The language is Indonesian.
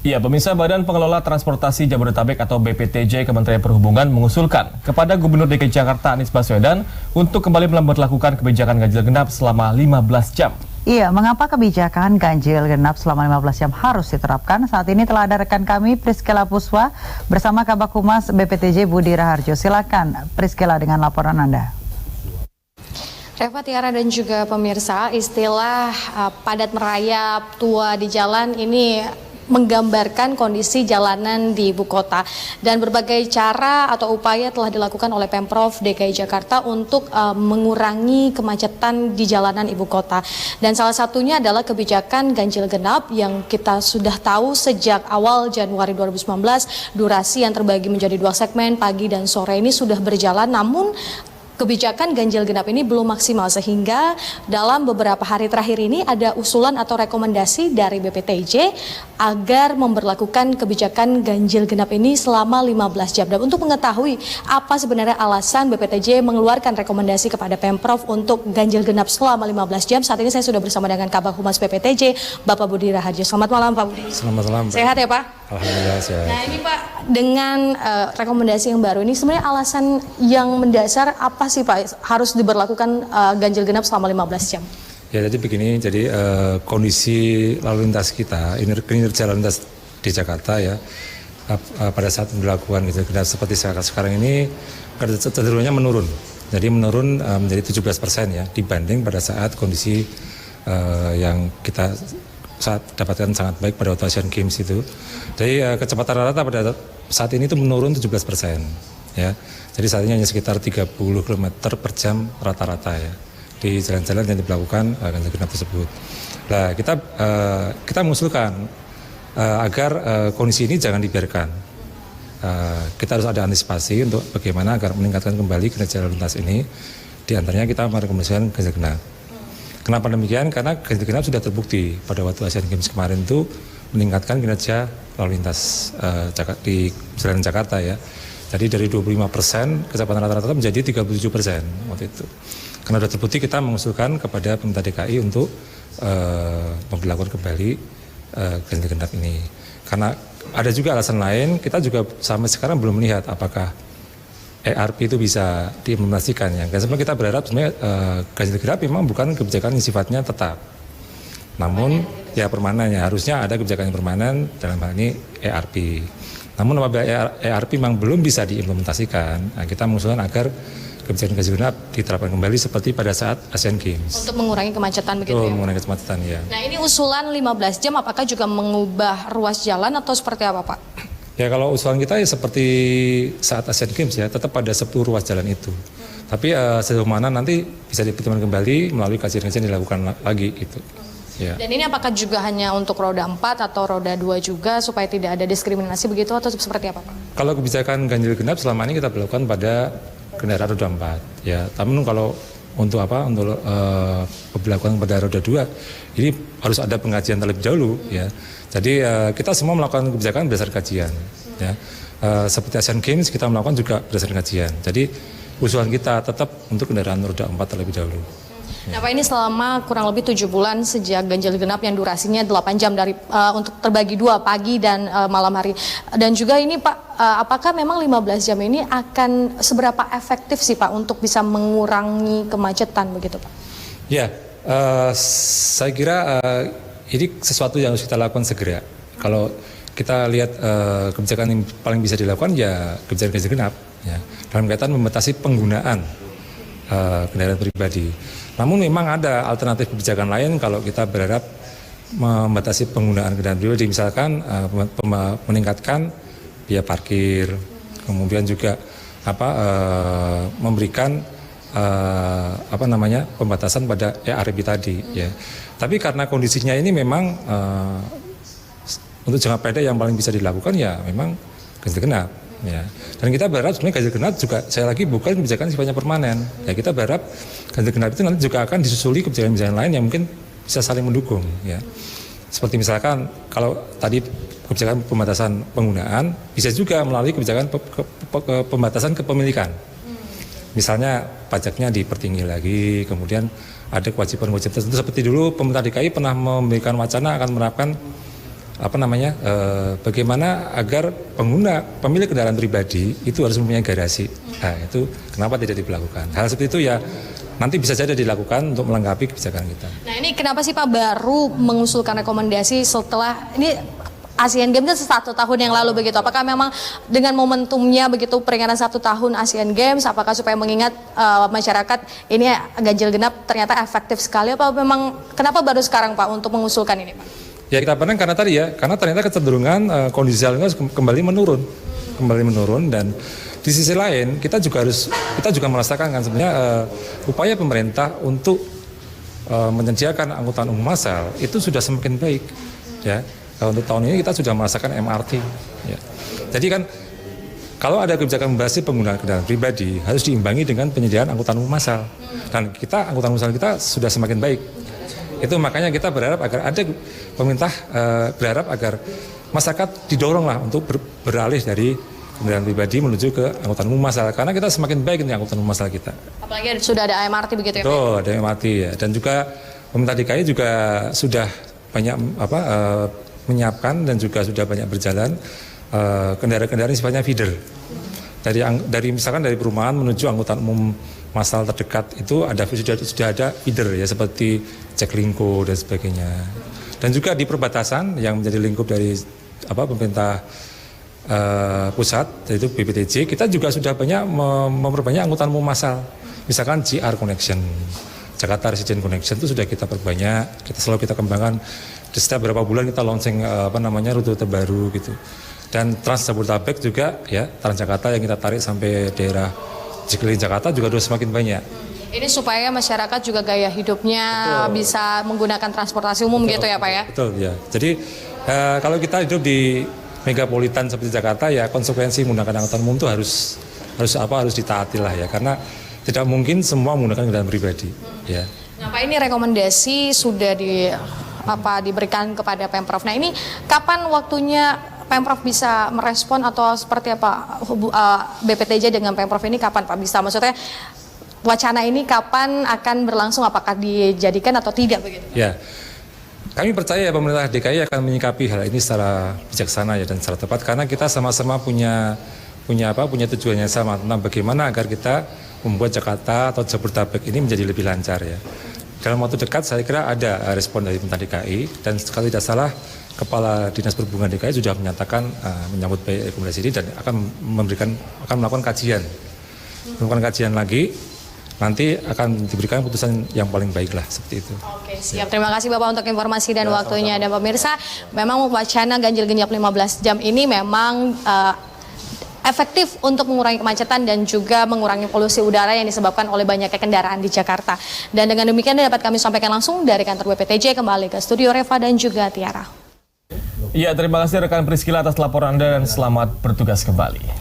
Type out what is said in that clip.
Ya, pemirsa, Badan Pengelola Transportasi Jabodetabek atau BPTJ Kementerian Perhubungan mengusulkan kepada Gubernur DKI Jakarta Anies Baswedan untuk kembali memberlakukan kebijakan ganjil genap selama 15 jam. Iya, mengapa kebijakan ganjil genap selama 15 jam harus diterapkan? Saat ini telah ada rekan kami Priskela Puswa bersama Kabak Humas BPTJ Budi Raharjo. Silakan Priskela dengan laporan Anda. Reva, Tiara dan juga pemirsa, istilah padat merayap, tua di jalan ini menggambarkan kondisi jalanan di ibu kota, dan berbagai cara atau upaya telah dilakukan oleh Pemprov DKI Jakarta untuk mengurangi kemacetan di jalanan ibu kota, dan salah satunya adalah kebijakan ganjil genap yang kita sudah tahu sejak awal Januari 2019. Durasi yang terbagi menjadi 2 segmen, pagi dan sore, ini sudah berjalan, namun kebijakan ganjil genap ini belum maksimal, sehingga dalam beberapa hari terakhir ini ada usulan atau rekomendasi dari BPTJ agar memberlakukan kebijakan ganjil genap ini selama 15 jam. Dan untuk mengetahui apa sebenarnya alasan BPTJ mengeluarkan rekomendasi kepada Pemprov untuk ganjil genap selama 15 jam, saat ini saya sudah bersama dengan Kabak Humas BPTJ, Bapak Budi Raharjo. Selamat malam, Pak Budi. Selamat malam, Pak. Sehat ya, Pak? Alhamdulillah sehat. Nah ini Pak, dengan rekomendasi yang baru ini sebenarnya alasan yang mendasar apa sih Pak harus diberlakukan ganjil genap selama 15 jam? Ya, jadi begini, kondisi lalu lintas kita, kinerja lalu lintas di Jakarta ya, pada saat dilakukan ganjil genap seperti sekarang ini cenderungnya menurun. Jadi menurun menjadi 17% ya, dibanding pada saat kondisi yang kita saat dapatkan sangat baik pada waktu Asian Games itu. Jadi kecepatan rata pada saat ini itu menurun 17% ya. Jadi saat ini hanya sekitar 30 km per jam rata-rata ya di jalan-jalan yang diberlakukan ganjil genap tersebut. Nah, kita mengusulkan agar kondisi ini jangan dibiarkan. Kita harus ada antisipasi untuk bagaimana agar meningkatkan kembali kinerja lalu lintas ini. Di antaranya kita merekomendasikan ganjil genap. Kenapa demikian? Karena ganjil genap sudah terbukti pada waktu Asian Games kemarin itu meningkatkan kinerja lalu lintas di jalan Jakarta ya. Jadi dari 25% kecepatan rata-rata menjadi 37% waktu itu. Karena sudah terbukti, kita mengusulkan kepada pemerintah DKI untuk memperlakukan kembali ganjil genap ini. Karena ada juga alasan lain, kita juga sampai sekarang belum melihat apakah ERP itu bisa diimplementasikan ya. Sebenarnya kita berharap sebenarnya ganjil genap memang bukan kebijakan yang sifatnya tetap. Namun ya permanen ya, harusnya ada kebijakan yang permanen dalam hal ini ERP. Namun apabila ERP memang belum bisa diimplementasikan, nah kita mengusulkan agar kebijakan ganjil genap diterapkan kembali seperti pada saat Asian Games. Untuk mengurangi kemacetan begitu ya? Mengurangi kemacetan ya. Nah ini usulan 15 jam apakah juga mengubah ruas jalan atau seperti apa Pak? Ya kalau usulan kita ya seperti saat Asian Games ya, tetap pada 10 ruas jalan itu. Tapi sejauh mana nanti bisa dipertimbangkan kembali melalui kajian-kajian dilakukan lagi gitu. Ya. Dan ini apakah juga hanya untuk roda 4 atau roda 2 juga supaya tidak ada diskriminasi begitu atau seperti apa Pak? Kalau kebijakan ganjil genap selama ini kita berlakukan pada kendaraan roda 4 ya. Namun kalau untuk pemberlakuan pada roda 2 ini harus ada pengajian terlebih dahulu ya. Jadi kita semua melakukan kebijakan berdasarkan kajian ya. Seperti Asian Games kita melakukan juga berdasarkan kajian. Jadi usulan kita tetap untuk kendaraan roda 4 terlebih dahulu. Nah Pak, ini selama kurang lebih 7 bulan sejak ganjil genap yang durasinya 8 jam dari untuk terbagi 2 pagi dan malam hari. Dan juga ini Pak, apakah memang 15 jam ini akan seberapa efektif sih Pak untuk bisa mengurangi kemacetan begitu Pak? Ya, saya kira ini sesuatu yang harus kita lakukan segera. Kalau kita lihat kebijakan yang paling bisa dilakukan ya kebijakan ganjil genap ya, dalam kaitan membatasi penggunaan kendaraan pribadi. Namun memang ada alternatif kebijakan lain kalau kita berharap membatasi penggunaan kendaraan pribadi, misalkan meningkatkan biaya parkir, kemudian juga memberikan pembatasan pada ERP tadi ya. Tapi karena kondisinya ini memang untuk jangka pendek yang paling bisa dilakukan ya memang ganjil genap. Ya. Dan kita berharap sebenarnya ganjil genap juga saya lagi bukan kebijakan sifatnya permanen. Ya kita berharap ganjil genap itu nanti juga akan disusuli kebijakan-kebijakan lain yang mungkin bisa saling mendukung. Ya. Seperti misalkan kalau tadi kebijakan pembatasan penggunaan bisa juga melalui kebijakan pembatasan kepemilikan. Misalnya pajaknya dipertinggi lagi, kemudian ada kewajiban-kewajiban tertentu seperti dulu pemerintah DKI pernah memberikan wacana akan menerapkan bagaimana agar pemilik kendaraan pribadi itu harus mempunyai garasi. Nah, itu kenapa tidak dilakukan? Hal seperti itu ya nanti bisa saja dilakukan untuk melengkapi kebijakan kita. Nah ini kenapa sih Pak baru mengusulkan rekomendasi setelah ini Asian Games kan 1 tahun yang lalu begitu? Apakah memang dengan momentumnya begitu peringatan 1 tahun Asian Games, apakah supaya mengingat masyarakat ini ganjil genap ternyata efektif sekali? Apa memang kenapa baru sekarang Pak untuk mengusulkan ini Pak? Ya kita pandang karena tadi ya, karena ternyata kecenderungan kondisi lalu lintas kembali menurun dan di sisi lain kita juga merasakan kan sebenarnya upaya pemerintah untuk menyediakan angkutan umum massal itu sudah semakin baik ya. Untuk tahun ini kita sudah merasakan MRT ya. Jadi kan kalau ada kebijakan membatasi penggunaan kendaraan pribadi harus diimbangi dengan penyediaan angkutan umum massal dan angkutan umum massal kita sudah semakin baik. Itu makanya kita berharap agar pemerintah berharap agar masyarakat didoronglah untuk beralih dari kendaraan pribadi menuju ke angkutan umum massal karena kita semakin baik ini angkutan umum massal kita. Apalagi sudah ada MRT begitu ya? Betul, ada MRT ya. Dan juga pemerintah DKI juga sudah banyak menyiapkan dan juga sudah banyak berjalan kendaraan-kendaraan sifatnya feeder. Dari misalkan dari perumahan menuju angkutan umum massal terdekat itu sudah ada feeder ya seperti Jaklingko dan sebagainya. Dan juga di perbatasan yang menjadi lingkup dari pemerintah pusat yaitu BPTJ kita juga sudah banyak memperbanyak angkutan umum massal. Misalkan JR Connection, Jakarta Resident Connection itu sudah kita perbanyak, selalu kita kembangkan. Setiap beberapa bulan kita launching rute terbaru gitu. Dan Trans Jabodetabek juga ya Transjakarta yang kita tarik sampai daerah sekeliling Jakarta juga sudah semakin banyak. Ini supaya masyarakat juga gaya hidupnya bisa menggunakan transportasi umum gitu ya Pak ya? Betul ya. Jadi kalau kita hidup di megapolitan seperti Jakarta ya konsekuensi menggunakan angkutan umum itu harus ditaati lah ya karena tidak mungkin semua menggunakan kendaraan pribadi ya. Nah Pak ini rekomendasi sudah diberikan kepada Pemprov. Nah ini kapan waktunya Pemprov bisa merespon atau seperti apa BPTJ dengan Pemprov ini kapan Pak bisa? Maksudnya wacana ini kapan akan berlangsung? Apakah dijadikan atau tidak begitu? Ya, kami percaya pemerintah DKI akan menyikapi hal ini secara bijaksana ya dan secara tepat karena kita sama-sama punya tujuan yang sama tentang bagaimana agar kita membuat Jakarta atau Jabodetabek ini menjadi lebih lancar ya. Dalam waktu dekat saya kira ada respon dari pemerintah DKI dan sekali tidak salah Kepala Dinas Perhubungan DKI sudah menyatakan menyambut baik rekomendasi ini dan akan melakukan kajian. Melakukan kajian lagi nanti akan diberikan putusan yang paling baik lah seperti itu. Oke, siap. Terima kasih Bapak untuk informasi dan waktunya. Dan pemirsa, memang wacana ganjil genap 15 jam ini memang efektif untuk mengurangi kemacetan dan juga mengurangi polusi udara yang disebabkan oleh banyaknya kendaraan di Jakarta. Dan dengan demikian dapat kami sampaikan langsung dari kantor BPTJ kembali ke studio Reva dan juga Tiara. Iya, terima kasih rekan Priscila atas laporan Anda dan selamat bertugas kembali.